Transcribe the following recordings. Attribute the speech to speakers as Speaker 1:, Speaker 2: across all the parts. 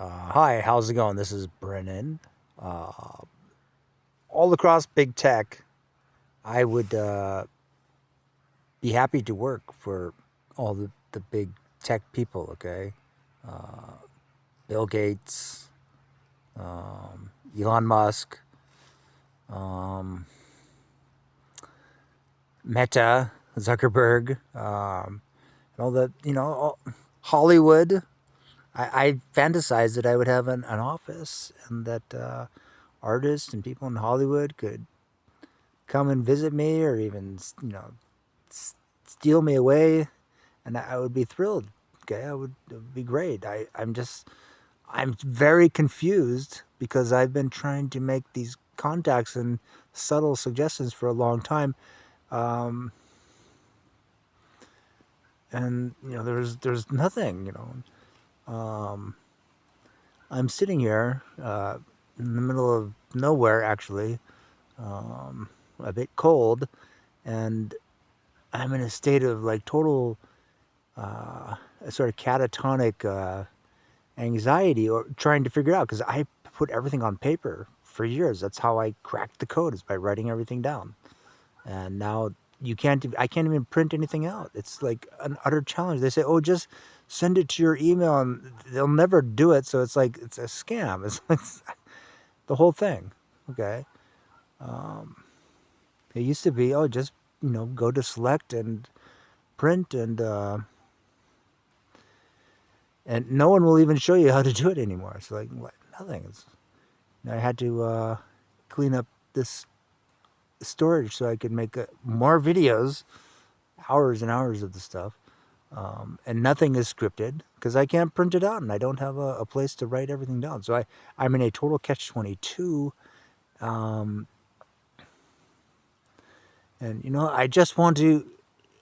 Speaker 1: Hi, how's it going? This is Brennan. Uh, all across big tech, I would be happy to work for all the big tech people, okay? Bill Gates, Elon Musk, um, Meta, Zuckerberg, all the, Hollywood. I fantasize that I would have an office and that artists and people in Hollywood could come and visit me or even, steal me away, and I would be thrilled. Okay, it would be great. I'm very confused because I've been trying to make these contacts and subtle suggestions for a long time, and there's nothing. I'm sitting here in the middle of nowhere, actually, a bit cold, and I'm in a state of like total a sort of catatonic anxiety or trying to figure it out because I put everything on paper for years. That's how I cracked the code, is by writing everything down. And now I can't even print anything out. It's like an utter challenge. They say, "Oh, just send it to your email," and they'll never do it. So it's like it's a scam. It's like the whole thing. Okay, it used to be, oh, just go to select and print, and no one will even show you how to do it anymore. It's like what, nothing. I had to clean up this storage so I could make more videos, hours and hours of the stuff, and nothing is scripted because I can't print it out and I don't have a place to write everything down. So I'm in a total catch-22, and I just want to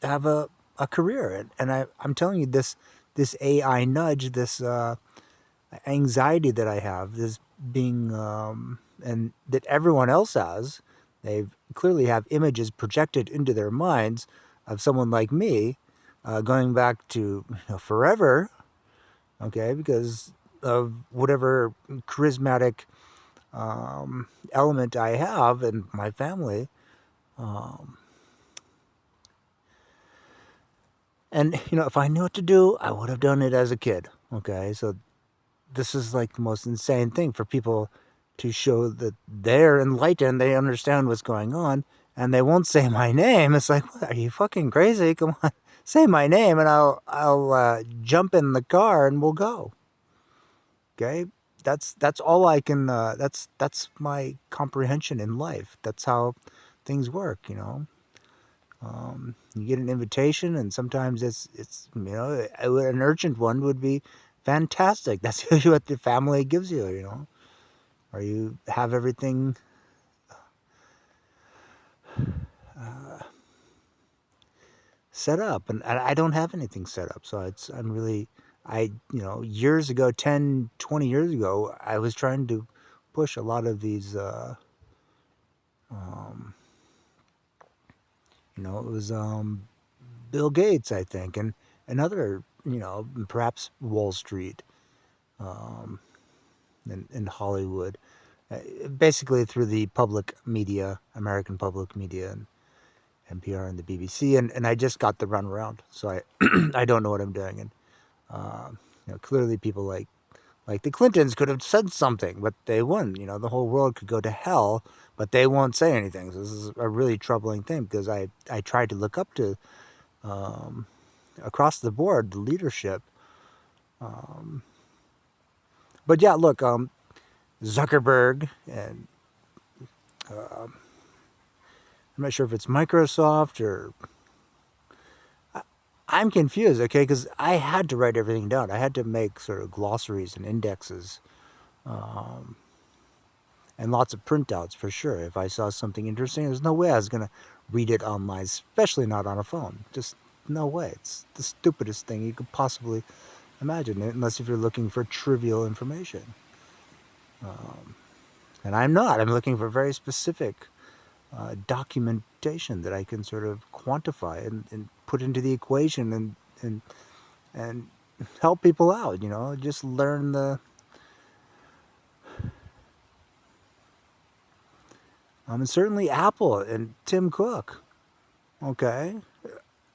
Speaker 1: have a career, and I'm telling you, this AI nudge, this anxiety that I have, this being, and that everyone else has. They clearly have images projected into their minds of someone like me, going back to forever, okay, because of whatever charismatic element I have in my family. And, if I knew what to do, I would have done it as a kid, okay? So this is like the most insane thing for people to show that they're enlightened, they understand what's going on, and they won't say my name. It's like, what, are you fucking crazy? Come on, say my name, and I'll jump in the car and we'll go. Okay, that's all I can. That's my comprehension in life. That's how things work. You get an invitation, and sometimes it's an urgent one would be fantastic. That's usually what the family gives you. Or you have everything set up, and I don't have anything set up. So I'm really, years ago, 10, 20 years ago, I was trying to push a lot of these. It was Bill Gates, I think, and other, perhaps Wall Street, in Hollywood, basically through the public media, American public media, and NPR and the BBC, and I just got the runaround, so I I don't know what I'm doing, and clearly people like the Clintons could have said something, but they wouldn't. The whole world could go to hell, but they won't say anything. So this is a really troubling thing because I tried to look up to, across the board, the leadership. But yeah, look, Zuckerberg, and I'm not sure if it's Microsoft or I'm confused, okay, because I had to write everything down. I had to make sort of glossaries and indexes and lots of printouts for sure. If I saw something interesting, there's no way I was going to read it online, especially not on a phone. Just no way. It's the stupidest thing you could possibly imagine, unless if you're looking for trivial information. And I'm not. I'm looking for very specific documentation that I can sort of quantify and put into the equation and help people out. Just learn And certainly Apple and Tim Cook. Okay,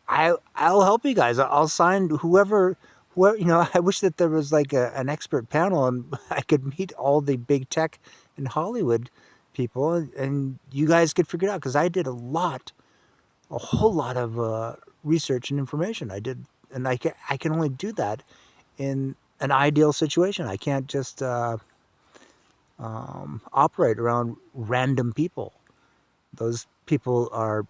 Speaker 1: I'll help you guys. I'll sign whoever. I wish that there was like an expert panel and I could meet all the big tech and Hollywood people, and you guys could figure it out because I did a whole lot of research and information. I did, and I can only do that in an ideal situation. I can't just operate around random people. Those people are,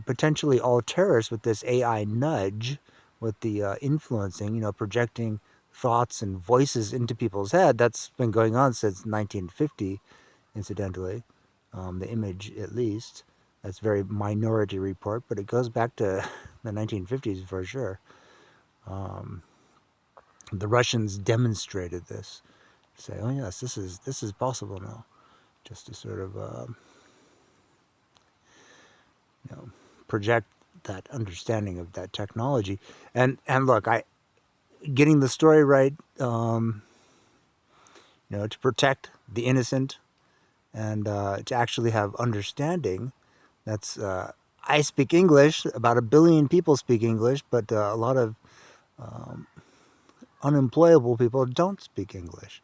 Speaker 1: potentially all terrorists with this AI nudge, with the influencing, projecting thoughts and voices into people's head. That's been going on since 1950, incidentally. The image, at least. That's very Minority Report, but it goes back to the 1950s for sure. The Russians demonstrated this. Say, oh yes, this is possible now. Just to sort of project that understanding of that technology. And look, I getting the story right, to protect the innocent and to actually have understanding. That's I speak English. About 1 billion people speak English, but a lot of unemployable people don't speak English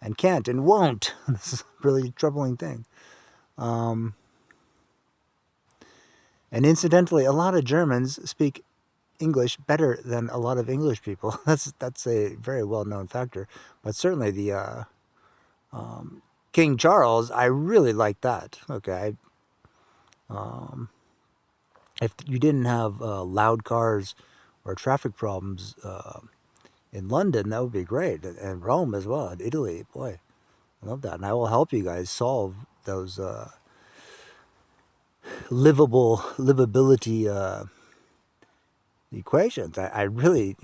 Speaker 1: and can't and won't. This is a really troubling thing. And incidentally, a lot of Germans speak English better than a lot of English people. That's a very well known factor. But certainly the King Charles, I really like that. Okay, if you didn't have loud cars or traffic problems in London, that would be great, and Rome as well, and Italy. Boy, I love that, and I will help you guys solve those livability equations. I really,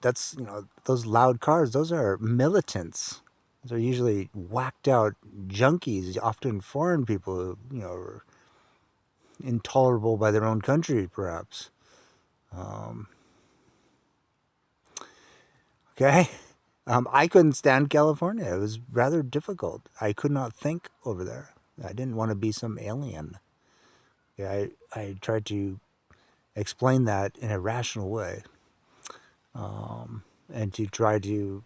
Speaker 1: that's those loud cars. Those are militants. Those are usually whacked out junkies, often foreign people who are intolerable by their own country, perhaps. Okay, I couldn't stand California. It was rather difficult. I could not think over there. I didn't want to be some alien. Yeah, I tried to explain that in a rational way, and to try to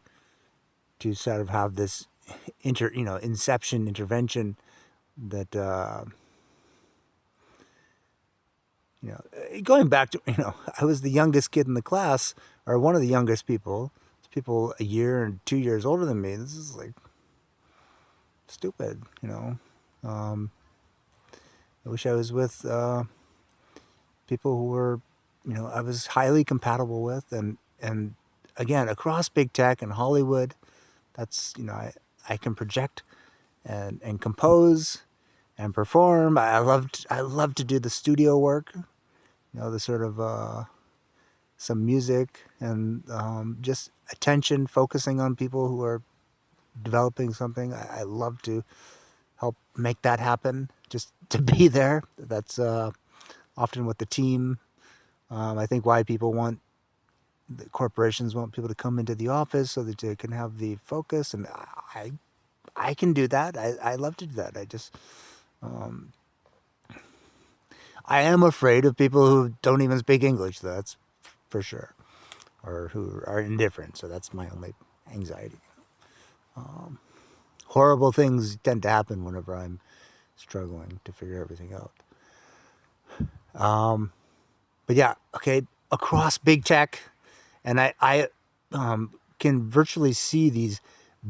Speaker 1: sort of have this inception intervention that going back to I was the youngest kid in the class, or one of the youngest people. It's people a year and 2 years older than me. This is like stupid. I wish I was with people who were I was highly compatible with, and again, across big tech and Hollywood. That's I can project and compose and perform. I love to do the studio work, the sort of some music and just attention, focusing on people who are developing something. I love to help make that happen. Just to be there. That's often what the team. I think why people want the corporations want people to come into the office so that they can have the focus, and I can do that. I love to do that. I am afraid of people who don't even speak English. That's for sure, or who are indifferent. So that's my only anxiety. Horrible things tend to happen whenever I'm struggling to figure everything out. But yeah, okay, across big tech, and I can virtually see these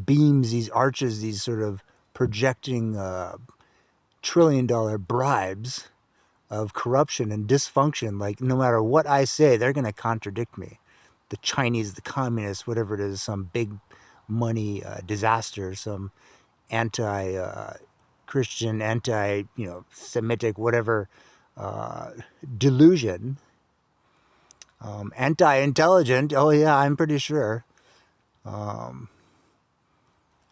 Speaker 1: beams, these arches, these sort of projecting $1 trillion bribes of corruption and dysfunction. Like, no matter what I say, they're going to contradict me. The Chinese, the communists, whatever it is, some big money disaster, some anti Christian, anti Semitic, whatever delusion, anti intelligent. Oh, yeah, I'm pretty sure.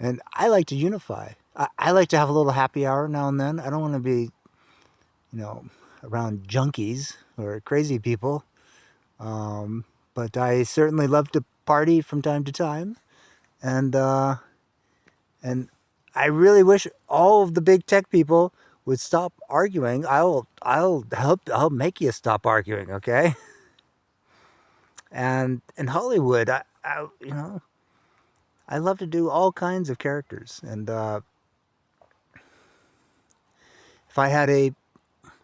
Speaker 1: And I like to unify. I like to have a little happy hour now and then. I don't want to be, around junkies or crazy people. But I certainly love to party from time to time. And and I really wish all of the big tech people would stop arguing, I'll make you stop arguing, okay? And in Hollywood, I love to do all kinds of characters, and if I had an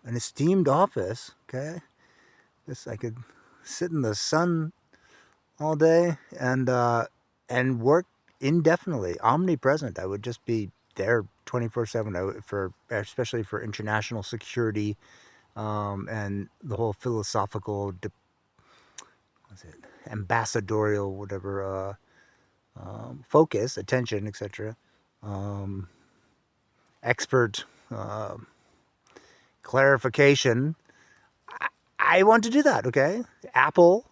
Speaker 1: esteemed office, okay, this I could sit in the sun all day and work indefinitely, omnipresent. I would just be there 24/7. For especially for international security, and the whole philosophical, what's it, ambassadorial, whatever, focus, attention, etc. Um, expert clarification. I want to do that. Okay, Apple,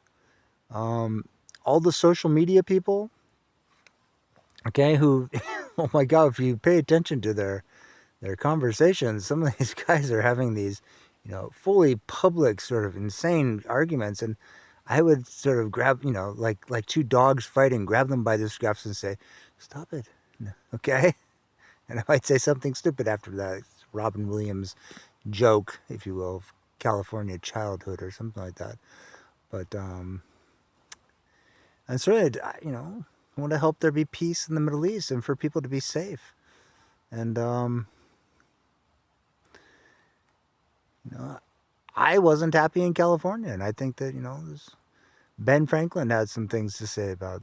Speaker 1: all the social media people. Okay, who, oh my God, if you pay attention to their conversations, some of these guys are having these, fully public sort of insane arguments, and I would sort of grab, like two dogs fighting, grab them by the scruffs and say, "Stop it," okay? And I might say something stupid after that. It's Robin Williams joke, if you will, of California childhood or something like that. But and certainly, I want to help there be peace in the Middle East and for people to be safe. And I wasn't happy in California, and I think that Ben Franklin had some things to say about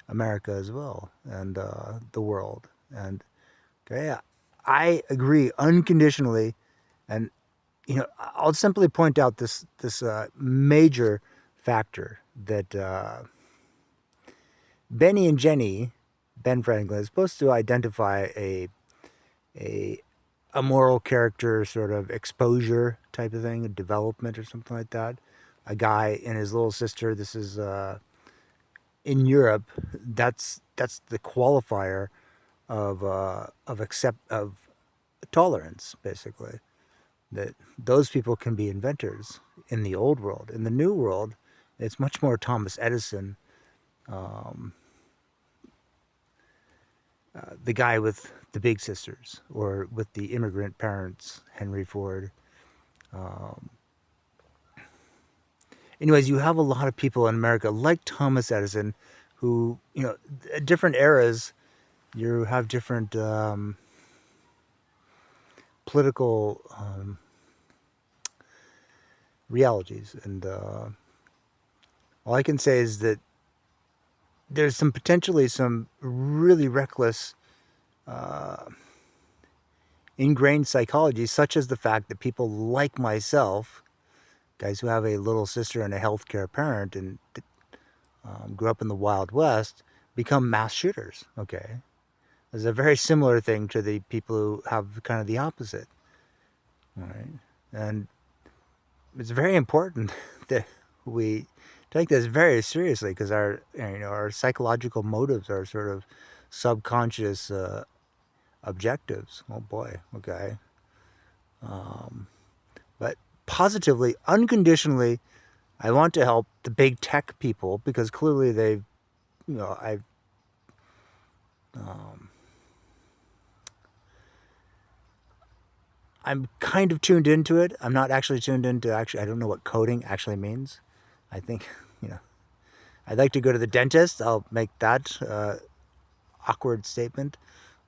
Speaker 1: America as well, and the world. And okay, I agree unconditionally, and I'll simply point out this major factor that Benny and Jenny, Ben Franklin, is supposed to identify a a moral character sort of exposure type of thing, a development or something like that. A guy and his little sister. This is in Europe. That's the qualifier of tolerance, basically. That those people can be inventors in the old world. In the new world, it's much more Thomas Edison, the guy with the big sisters, or with the immigrant parents, Henry Ford. Anyways, you have a lot of people in America like Thomas Edison who, at different eras, you have different political realities. And all I can say is that there's potentially some really reckless ingrained psychology, such as the fact that people like myself, guys who have a little sister and a healthcare parent and grew up in the Wild West, become mass shooters. Okay, there's a very similar thing to the people who have kind of the opposite. All right, and it's very important that we take this very seriously, because our psychological motives are sort of subconscious objectives. Oh boy, okay. But positively, unconditionally, I want to help the big tech people, because clearly they've, I've, I'm kind of tuned into it. I'm not actually tuned into, I don't know what coding actually means. I think, I'd like to go to the dentist. I'll make that awkward statement.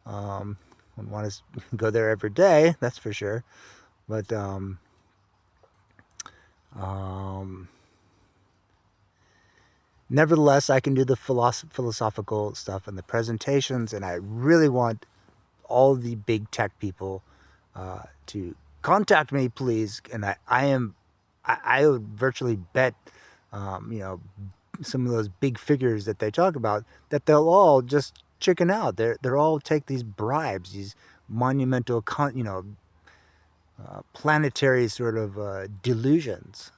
Speaker 1: Wouldn't want to go there every day, that's for sure. But nevertheless, I can do the philosophical stuff and the presentations, and I really want all the big tech people to contact me, please. And I would virtually bet, some of those big figures that they talk about, that they'll all just chicken out. They're all take these bribes, these monumental, planetary sort of delusions.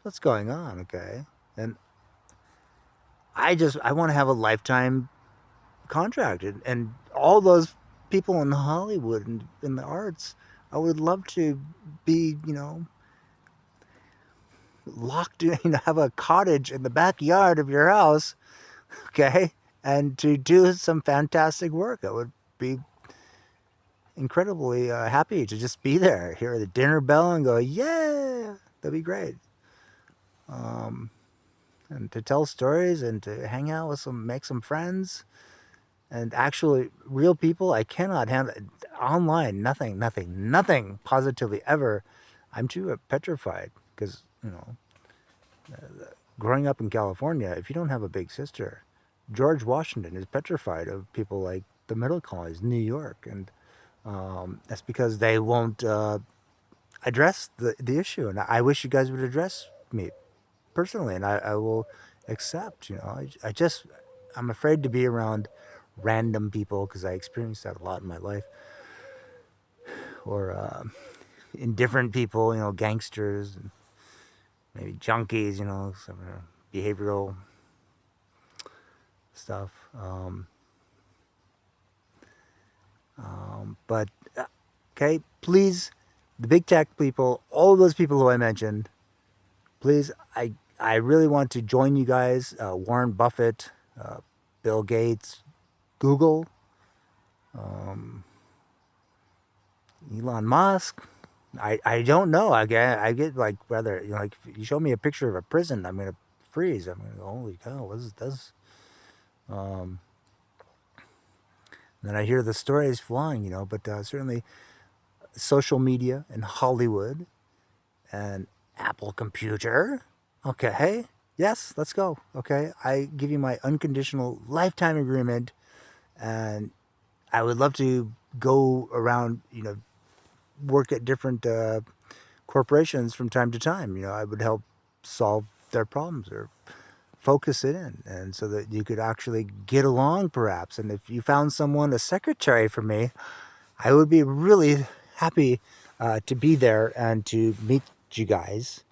Speaker 1: What's going on? Okay, and I want to have a lifetime contract, and all those people in Hollywood and in the arts, I would love to be, locked in, have a cottage in the backyard of your house, okay, and to do some fantastic work. That would be incredibly happy to just be there, hear the dinner bell, and go, yeah, that'd be great. And to tell stories and to hang out with make some friends, and actually real people. I cannot handle online. Nothing, nothing, nothing positively ever. I'm too petrified because growing up in California, if you don't have a big sister, George Washington is petrified of people like the middle colonies, New York, and that's because they won't address the issue. And I wish you guys would address me personally, and I will accept. I just I'm afraid to be around random people because I experienced that a lot in my life, or indifferent people, gangsters, and maybe junkies, some behavioral stuff. But okay, please, the big tech people, all of those people who I mentioned, please, I really want to join you guys. Warren Buffett, Bill Gates, Google, Elon Musk. I don't know. I get like rather like if you show me a picture of a prison, I'm gonna freeze. I'm gonna go, holy cow, what is this? Then I hear the stories flying, but certainly social media and Hollywood and Apple Computer. Okay, yes, let's go. Okay, I give you my unconditional lifetime agreement, and I would love to go around, work at different corporations from time to time. I would help solve their problems or focus it in, and so that you could actually get along, perhaps. And if you found someone, a secretary for me, I would be really happy to be there and to meet you guys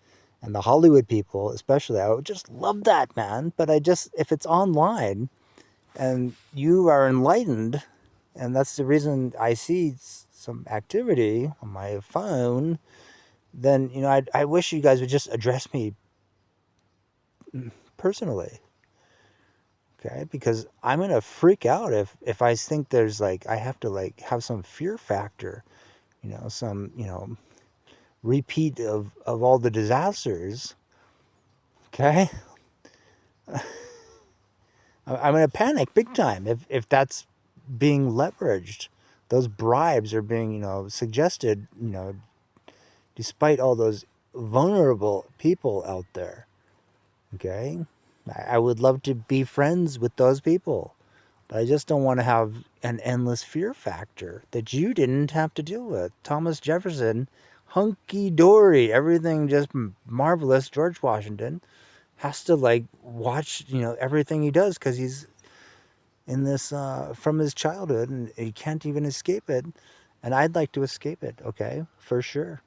Speaker 1: and the Hollywood people, especially. I would just love that, man. But if it's online and you are enlightened, and that's the reason I see some activity on my phone, then I wish you guys would just address me personally, okay? Because I'm gonna freak out if I think there's like I have to like have some fear factor, some repeat of all the disasters, okay? I'm gonna panic big time if that's being leveraged. Those bribes are being suggested, despite all those vulnerable people out there. Okay, I would love to be friends with those people, but I just don't want to have an endless fear factor that you didn't have to deal with. Thomas Jefferson, hunky dory, everything just marvelous. George Washington has to like watch, everything he does because he's in this from his childhood and he can't even escape it. And I'd like to escape it, okay, for sure.